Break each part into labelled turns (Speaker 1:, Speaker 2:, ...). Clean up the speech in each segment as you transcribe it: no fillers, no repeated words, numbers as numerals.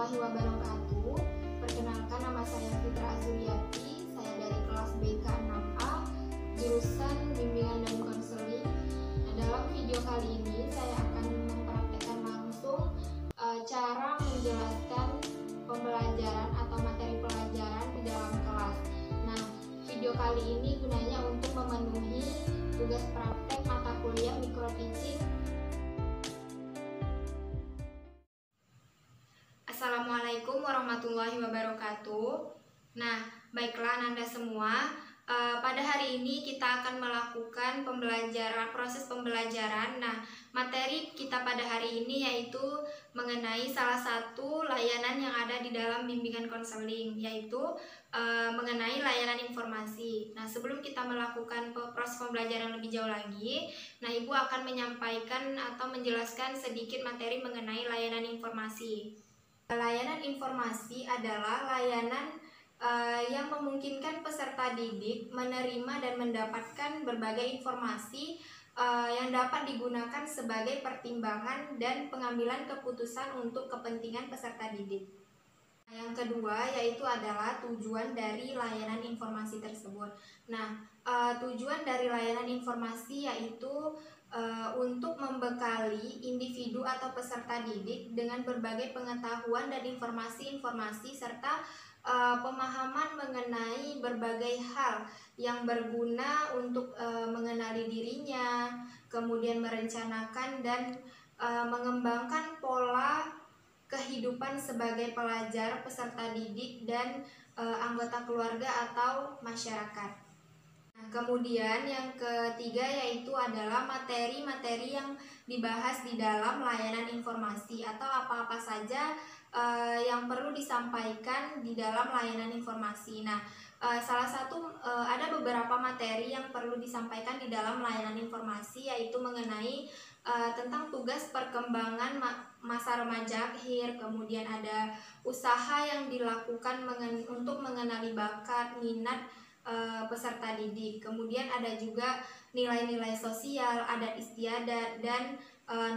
Speaker 1: warahmatullahi wabarakatuh. Perkenalkan, nama saya Fitra Azuriyati. Saya dari kelas BK 6A, jurusan Bimbingan dan Konseling. Nah, dalam video kali ini saya akan mempraktekkan langsung cara menjelaskan pembelajaran atau materi pelajaran di dalam kelas. Nah, video kali ini gunanya untuk memenuhi tugas praktek mata kuliah mikro teaching. Assalamualaikum warahmatullahi wabarakatuh. Nah, baiklah Ananda semua, pada hari ini kita akan melakukan proses pembelajaran. Nah, materi kita pada hari ini yaitu mengenai salah satu layanan yang ada di dalam bimbingan konseling, yaitu mengenai layanan informasi. Nah, sebelum kita melakukan proses pembelajaran lebih jauh lagi, nah Ibu akan menyampaikan atau menjelaskan sedikit materi mengenai layanan informasi. Layanan informasi adalah layanan yang memungkinkan peserta didik menerima dan mendapatkan berbagai informasi yang dapat digunakan sebagai pertimbangan dan pengambilan keputusan untuk kepentingan peserta didik. Yang kedua yaitu adalah tujuan dari layanan informasi tersebut. Nah, tujuan dari layanan informasi yaitu untuk membekali individu atau peserta didik dengan berbagai pengetahuan dan informasi-informasi serta pemahaman mengenai berbagai hal yang berguna untuk mengenali dirinya, kemudian merencanakan dan mengembangkan pola kehidupan sebagai pelajar, peserta didik, dan anggota keluarga atau masyarakat. Nah, kemudian yang ketiga yaitu adalah materi-materi yang dibahas di dalam layanan informasi atau apa-apa saja yang perlu disampaikan di dalam layanan informasi. Nah, ada beberapa materi yang perlu disampaikan di dalam layanan informasi, yaitu mengenai tentang tugas perkembangan masa remaja akhir, kemudian ada usaha yang dilakukan untuk mengenali bakat, minat peserta didik, kemudian ada juga nilai-nilai sosial, adat istiadat, dan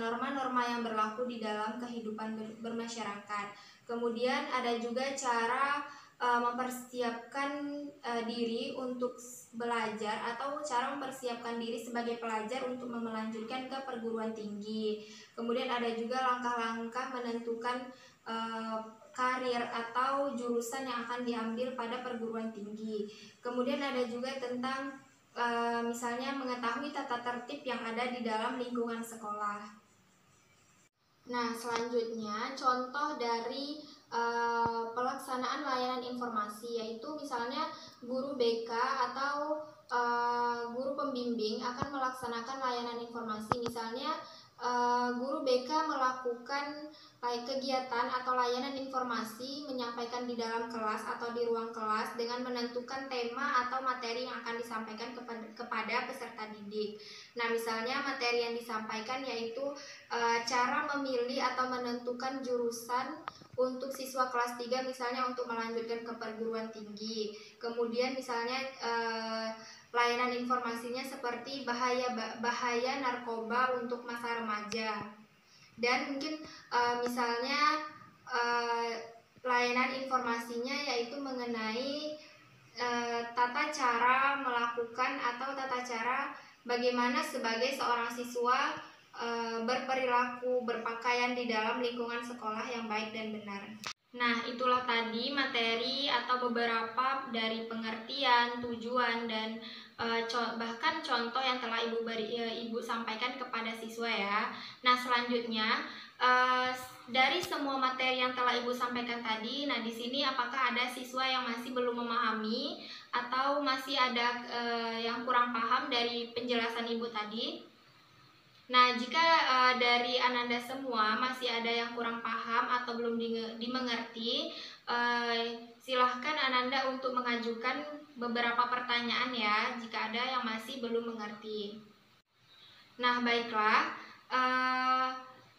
Speaker 1: norma-norma yang berlaku di dalam kehidupan bermasyarakat. Kemudian ada juga cara mempersiapkan diri untuk belajar atau cara mempersiapkan diri sebagai pelajar untuk melanjutkan ke perguruan tinggi. Kemudian ada juga langkah-langkah menentukan karir atau jurusan yang akan diambil pada perguruan tinggi. Kemudian ada juga tentang misalnya mengetahui tata tertib yang ada di dalam lingkungan sekolah. Nah, selanjutnya contoh dari pelaksanaan layanan informasi, yaitu misalnya guru BK atau guru pembimbing akan melaksanakan layanan informasi. Misalnya guru BK melakukan kegiatan atau layanan informasi, menyampaikan di dalam kelas atau di ruang kelas dengan menentukan tema atau materi yang akan disampaikan kepada peserta didik. Nah, misalnya materi yang disampaikan yaitu cara memilih atau menentukan jurusan untuk siswa kelas 3 misalnya untuk melanjutkan ke perguruan tinggi. Kemudian misalnya layanan informasinya seperti bahaya narkoba untuk masa remaja. Dan mungkin misalnya layanan informasinya yaitu mengenai tata cara melakukan atau tata cara bagaimana sebagai seorang siswa berperilaku, berpakaian di dalam lingkungan sekolah yang baik dan benar. Nah, itulah tadi materi atau beberapa dari pengertian, tujuan, dan bahkan contoh yang telah Ibu sampaikan kepada siswa ya. Nah, selanjutnya dari semua materi yang telah Ibu sampaikan tadi, nah di sini apakah ada siswa yang masih belum memahami atau masih ada yang kurang paham dari penjelasan Ibu tadi? Nah, jika dari Ananda semua masih ada yang kurang paham atau belum dimengerti, silahkan Ananda untuk mengajukan beberapa pertanyaan ya, jika ada yang masih belum mengerti. Nah, baiklah,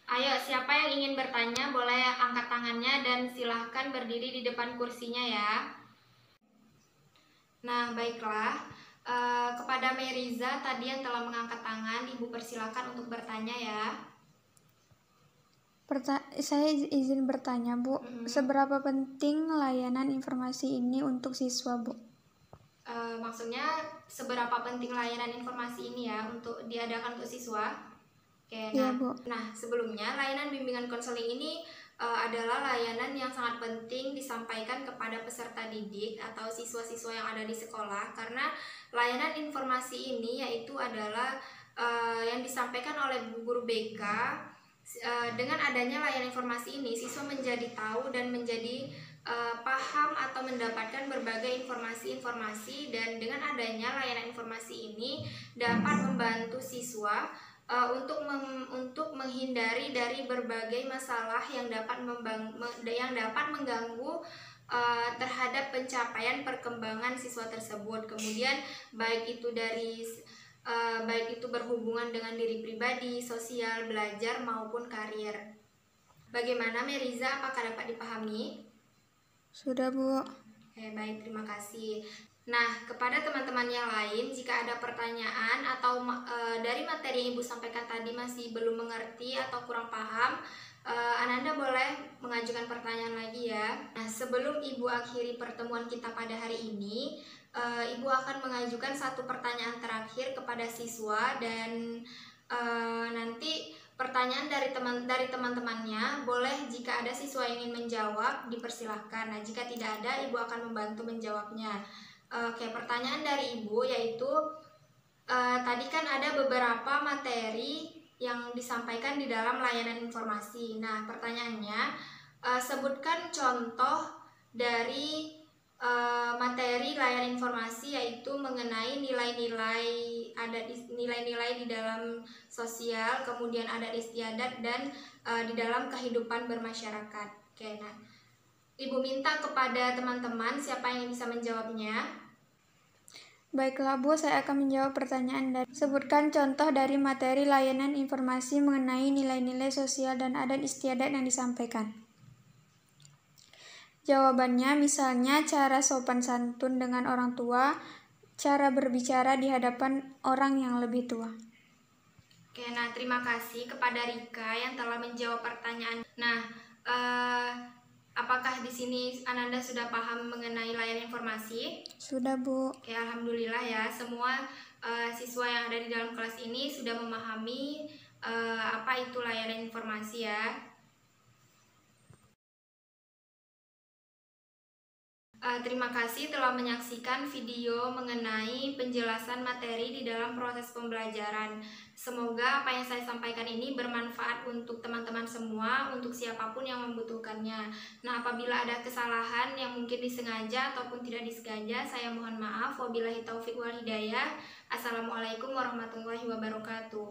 Speaker 1: ayo siapa yang ingin bertanya boleh angkat tangannya dan silahkan berdiri di depan kursinya ya. Nah, baiklah. Kepada Meriza tadi yang telah mengangkat tangan, Ibu persilakan untuk bertanya ya.
Speaker 2: Saya izin bertanya, Bu. Seberapa penting layanan informasi ini untuk siswa, Bu?
Speaker 1: Maksudnya seberapa penting layanan informasi ini ya untuk diadakan untuk siswa? Oke,
Speaker 2: Iya, Bu.
Speaker 1: nah sebelumnya layanan bimbingan konseling ini adalah layanan yang sangat penting disampaikan kepada peserta didik atau siswa-siswa yang ada di sekolah, karena layanan informasi ini yaitu adalah yang disampaikan oleh guru BK. Dengan adanya layanan informasi ini, siswa menjadi tahu dan menjadi paham atau mendapatkan berbagai informasi-informasi, dan dengan adanya layanan informasi ini dapat membantu siswa untuk menghindari dari berbagai masalah yang dapat mengganggu terhadap pencapaian perkembangan siswa tersebut. Kemudian baik itu berhubungan dengan diri pribadi, sosial, belajar maupun karir. Bagaimana Meriza, apakah dapat dipahami?
Speaker 2: Sudah, Bu.
Speaker 1: Oke, baik, terima kasih. Nah, kepada teman-teman yang lain, jika ada pertanyaan atau dari materi yang Ibu sampaikan tadi masih belum mengerti atau kurang paham, Ananda boleh mengajukan pertanyaan lagi ya. Nah, sebelum Ibu akhiri pertemuan kita pada hari ini, Ibu akan mengajukan satu pertanyaan terakhir kepada siswa, dan nanti pertanyaan dari teman-temannya boleh, jika ada siswa yang ingin menjawab dipersilahkan. Nah, jika tidak ada, Ibu akan membantu menjawabnya. Oke, pertanyaan dari Ibu yaitu tadi kan ada beberapa materi yang disampaikan di dalam layanan informasi. Nah, pertanyaannya, sebutkan contoh dari materi layanan informasi, yaitu mengenai nilai-nilai di dalam sosial, kemudian adat istiadat, dan di dalam kehidupan bermasyarakat. Oke, nah Ibu minta kepada teman-teman siapa yang bisa menjawabnya.
Speaker 2: Baiklah, Bu, saya akan menjawab pertanyaan dari sebutkan contoh dari materi layanan informasi mengenai nilai-nilai sosial dan adat istiadat yang disampaikan. Jawabannya misalnya cara sopan santun dengan orang tua, cara berbicara di hadapan orang yang lebih tua.
Speaker 1: Oke, nah terima kasih kepada Rika yang telah menjawab pertanyaan. Nah, apakah di sini Ananda sudah paham mengenai layanan informasi?
Speaker 2: Sudah, Bu.
Speaker 1: Oke, alhamdulillah ya, semua siswa yang ada di dalam kelas ini sudah memahami apa itu layanan informasi ya. Terima kasih telah menyaksikan video mengenai penjelasan materi di dalam proses pembelajaran. Semoga apa yang saya sampaikan ini bermanfaat untuk teman-teman semua, untuk siapapun yang membutuhkannya. Nah, apabila ada kesalahan yang mungkin disengaja ataupun tidak disengaja, saya mohon maaf. Wabillahi taufik wal hidayah. Assalamualaikum warahmatullahi wabarakatuh.